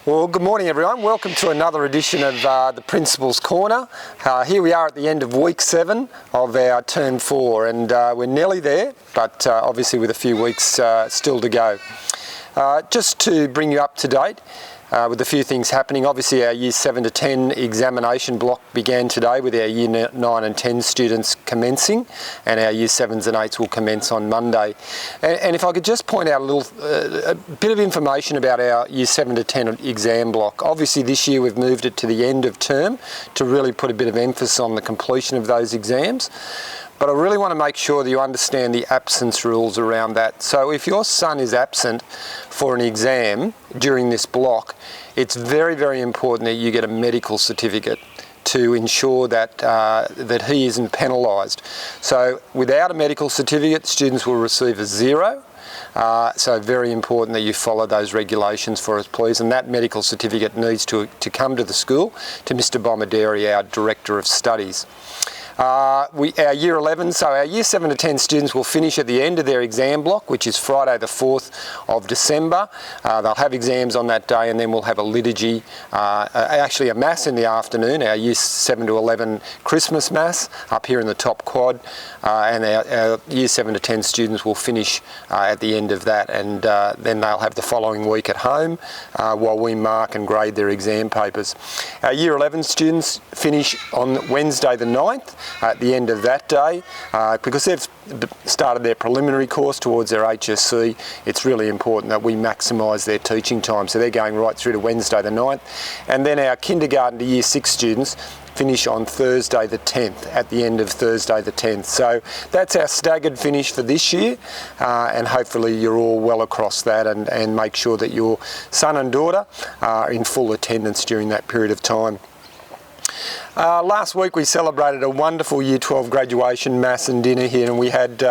Well, good morning everyone. Welcome to another edition of the Principal's Corner. Here we are at the end of week 7 of our term 4 and we're nearly there, but obviously with a few weeks still to go. Just to bring you up to date with a few things happening. Obviously our Year 7 to 10 examination block began today with our Year 9 and 10 students commencing, and our Year 7s and 8s will commence on Monday. And if I could just point out a bit of information about our Year 7 to 10 exam block. Obviously this year we've moved it to the end of term to really put a bit of emphasis on the completion of those exams. But I really want to make sure that you understand the absence rules around that. So if your son is absent for an exam during this block, it's very, very important that you get a medical certificate to ensure that that he isn't penalised. So without a medical certificate, students will receive a 0. So very important that you follow those regulations for us, please. And that medical certificate needs to come to the school, to Mr. Bomaderi, our Director of Studies. Our Year 11, so our Year 7 to 10 students will finish at the end of their exam block, which is Friday the 4th of December. They'll have exams on that day, and then we'll have a liturgy, actually a Mass in the afternoon, our Year 7 to 11 Christmas Mass up here in the top quad, and our Year 7 to 10 students will finish at the end of that, and then they'll have the following week at home while we mark and grade their exam papers. Our Year 11 students finish on Wednesday the 9th. At the end of that day, because they've started their preliminary course towards their HSC, it's really important that we maximise their teaching time. So they're going right through to Wednesday the 9th. And then our kindergarten to Year 6 students finish on Thursday the 10th, at the end of Thursday the 10th. So that's our staggered finish for this year, and hopefully you're all well across that, and make sure that your son and daughter are in full attendance during that period of time. Last week we celebrated a wonderful Year 12 graduation Mass and dinner here, and we had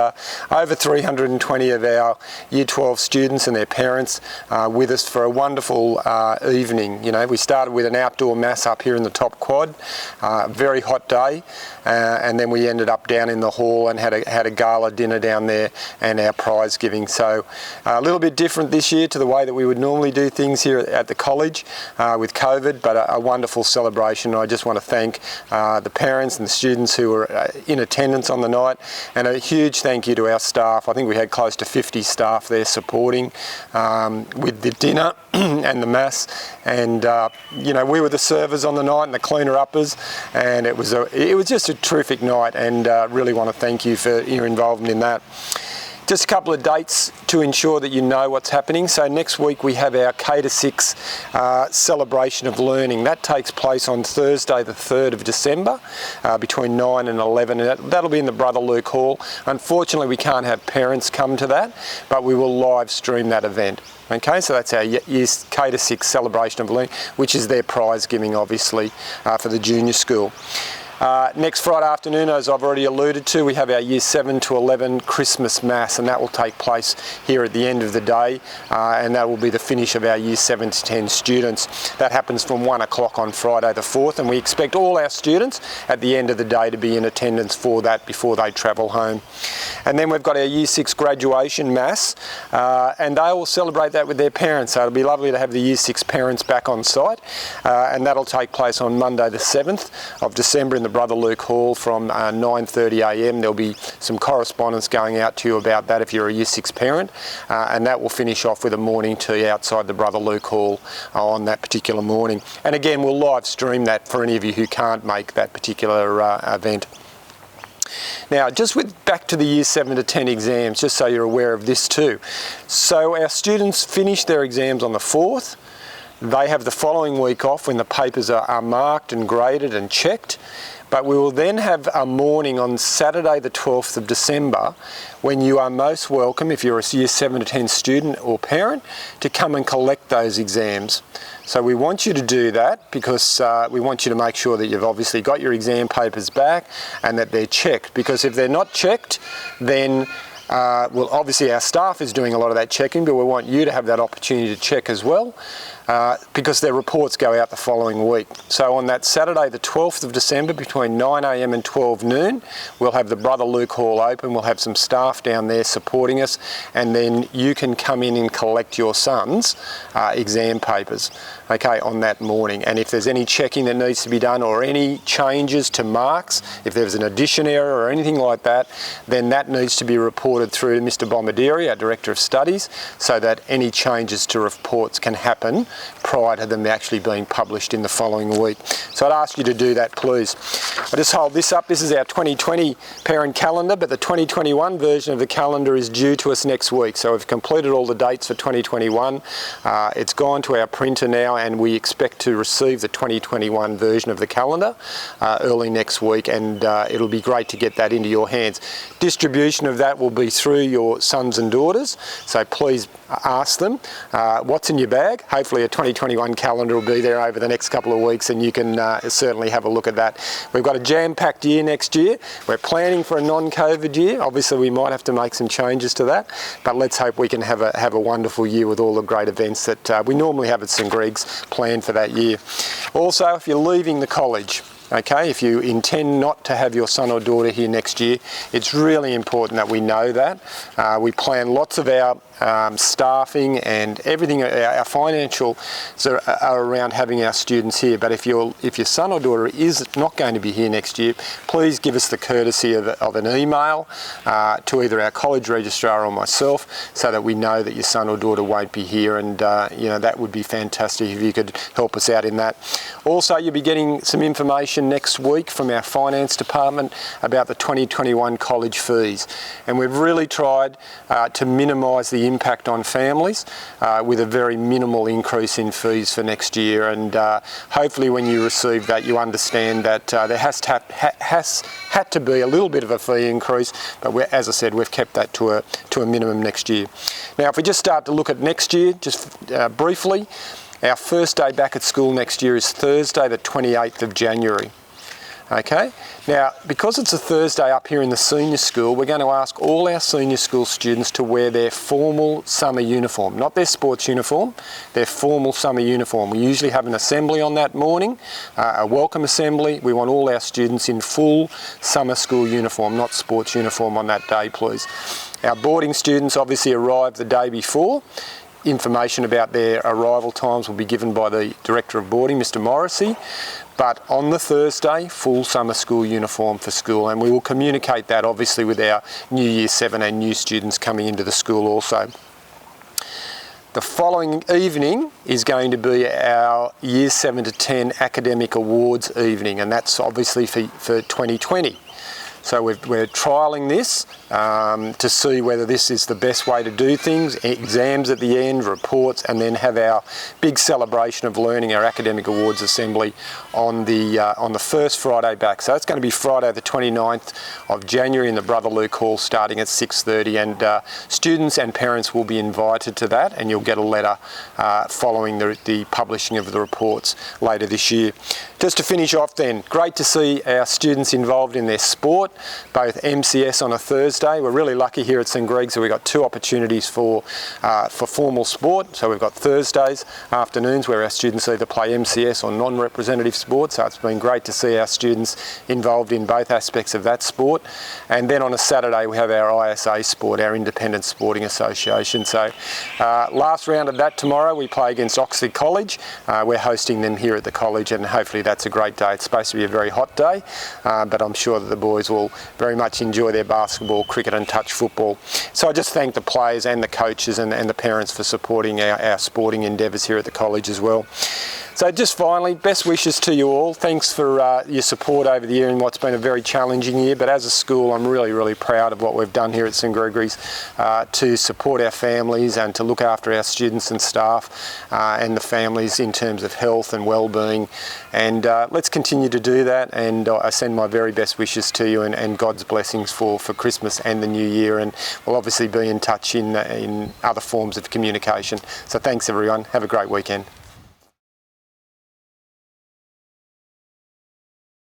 over 320 of our Year 12 students and their parents with us for a wonderful evening. You know, we started with an outdoor Mass up here in the top quad, very hot day, and then we ended up down in the hall and had a gala dinner down there and our prize giving. So a little bit different this year to the way that we would normally do things here at the college with COVID, but a wonderful celebration. I just want to thank the parents and the students who were in attendance on the night, and a huge thank you to our staff. I think we had close to 50 staff there supporting with the dinner and the Mass, and you know, we were the servers on the night and the cleaner-uppers, and it was just a terrific night, and really want to thank you for your involvement in that. Just a couple of dates to ensure that you know what's happening. So next week we have our K to 6 celebration of learning. That takes place on Thursday the 3rd of December between 9 and 11. And that'll be in the Brother Luke Hall. Unfortunately we can't have parents come to that, but we will live stream that event. Okay, so that's our Year K to 6 celebration of learning, which is their prize giving obviously for the junior school. Next Friday afternoon, as I've already alluded to, we have our Year 7 to 11 Christmas Mass, and that will take place here at the end of the day, and that will be the finish of our Year 7 to 10 students. That happens from 1 o'clock on Friday the 4th, and we expect all our students at the end of the day to be in attendance for that before they travel home. And then we've got our Year 6 graduation Mass, and they will celebrate that with their parents, so it'll be lovely to have the Year 6 parents back on site, and that'll take place on Monday the 7th of December in the Brother Luke Hall from 9:30 a.m. There'll be some correspondence going out to you about that if you're a Year 6 parent, and that will finish off with a morning tea outside the Brother Luke Hall on that particular morning. And again, we'll live stream that for any of you who can't make that particular event. Now, just back to the Year 7 to 10 exams, just so you're aware of this too. So our students finish their exams on the 4th. They have the following week off when the papers are marked and graded and checked. But we will then have a morning on Saturday the 12th of December when you are most welcome, if you're a Year 7 to 10 student or parent, to come and collect those exams. So we want you to do that because we want you to make sure that you've obviously got your exam papers back and that they're checked, because if they're not checked, then well, obviously our staff is doing a lot of that checking, but we want you to have that opportunity to check as well. because their reports go out the following week. So on that Saturday the 12th of December between 9 a.m. and 12 noon, we'll have the Brother Luke Hall open. We'll have some staff down there supporting us, and then you can come in and collect your son's exam papers, okay, on that morning. And if there's any checking that needs to be done or any changes to marks, if there's an addition error or anything like that, then that needs to be reported through Mr. Bombaderi, our Director of Studies, so that any changes to reports can happen prior to them actually being published in the following week. So I'd ask you to do that, please. I'll just hold this up. This is our 2020 parent calendar, but the 2021 version of the calendar is due to us next week. So we've completed all the dates for 2021. It's gone to our printer now, and we expect to receive the 2021 version of the calendar early next week, and it'll be great to get that into your hands. Distribution of that will be through your sons and daughters, so please ask them what's in your bag. Hopefully a 2021 calendar will be there over the next couple of weeks, and you can certainly have a look at that. We've got a jam-packed year next year. We're planning for a non-COVID year. Obviously we might have to make some changes to that, but let's hope we can have a wonderful year with all the great events that we normally have at St Greg's planned for that year. Also, if you're leaving the college, okay, if you intend not to have your son or daughter here next year, it's really important that we know that. We plan lots of our staffing and everything, our financial are around having our students here. But if your son or daughter is not going to be here next year, please give us the courtesy of an email to either our college registrar or myself, so that we know that your son or daughter won't be here, and you know, that would be fantastic if you could help us out in that. Also, you'll be getting some information next week from our finance department about the 2021 college fees, and we've really tried to minimise the impact on families with a very minimal increase in fees for next year. And hopefully when you receive that, you understand that there has had to be a little bit of a fee increase, but as I said, we've kept that to a minimum next year. Now if we just start to look at next year, just briefly, our first day back at school next year is Thursday the 28th of January. Okay, now because it's a Thursday up here in the senior school, we're going to ask all our senior school students to wear their formal summer uniform, not their sports uniform, their formal summer uniform. We usually have an assembly on that morning, a welcome assembly. We want all our students in full summer school uniform, not sports uniform on that day, please. Our boarding students obviously arrive the day before. Information about their arrival times will be given by the Director of Boarding, Mr. Morrissey. But on the Thursday, full summer school uniform for school, and we will communicate that obviously with our new Year 7 and new students coming into the school also. The following evening is going to be our Year 7 to 10 Academic Awards evening, and that's obviously for 2020. So we're trialling this to see whether this is the best way to do things. Exams at the end, reports, and then have our big celebration of learning, our Academic Awards Assembly on the first Friday back. So it's going to be Friday the 29th of January in the Brother Luke Hall, starting at 6:30, and students and parents will be invited to that, and you'll get a letter following the publishing of the reports later this year. Just to finish off then, great to see our students involved in their sport, both MCS on a Thursday. We're really lucky here at St Greg's that we've got two opportunities for formal sport. So we've got Thursdays afternoons where our students either play MCS or non-representative sport. So it's been great to see our students involved in both aspects of that sport. And then on a Saturday we have our ISA sport, our Independent Sporting Association. So last round of that tomorrow, we play against Oxford College. We're hosting them here at the college, and hopefully that's a great day. It's supposed to be a very hot day, but I'm sure that the boys will very much enjoy their basketball, cricket and touch football. So I just thank the players and the coaches and the parents for supporting our sporting endeavours here at the college as well. So just finally, best wishes to you all. Thanks for your support over the year in what's been a very challenging year, but as a school I'm really, really proud of what we've done here at St Gregory's to support our families and to look after our students and staff and the families in terms of health and well-being. And let's continue to do that, and I send my very best wishes to you and God's blessings for Christmas and the new year, and we'll obviously be in touch in other forms of communication. So thanks everyone, have a great weekend.